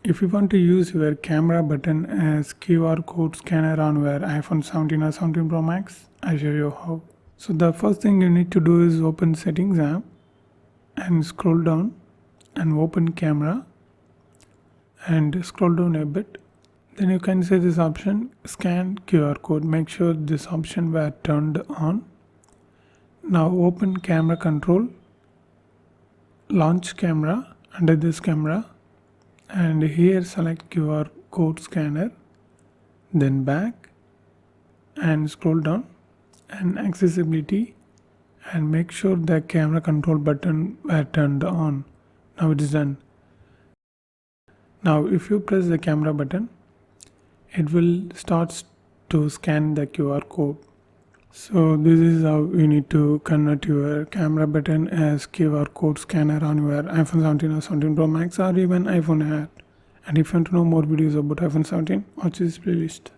If you want to use your camera button as QR code scanner on your iPhone 17 or 17 Pro Max, I'll show you how. So the first thing you need to do is open Settings app and scroll down and open Camera and scroll down a bit. Then you can see this option, Scan QR code. Make sure this option were turned on. Now open Camera Control, launch camera under this camera, and here select QR code scanner, then back and scroll down and accessibility, and make sure the camera control button were turned on. Now it is done. Now if you press the camera button, it will start to scan the QR code. So this is how you need to convert your camera button as QR code scanner on your iPhone 17 or 17 Pro Max or even iPhone 8. And if you want to know more videos about iPhone 17, watch this playlist.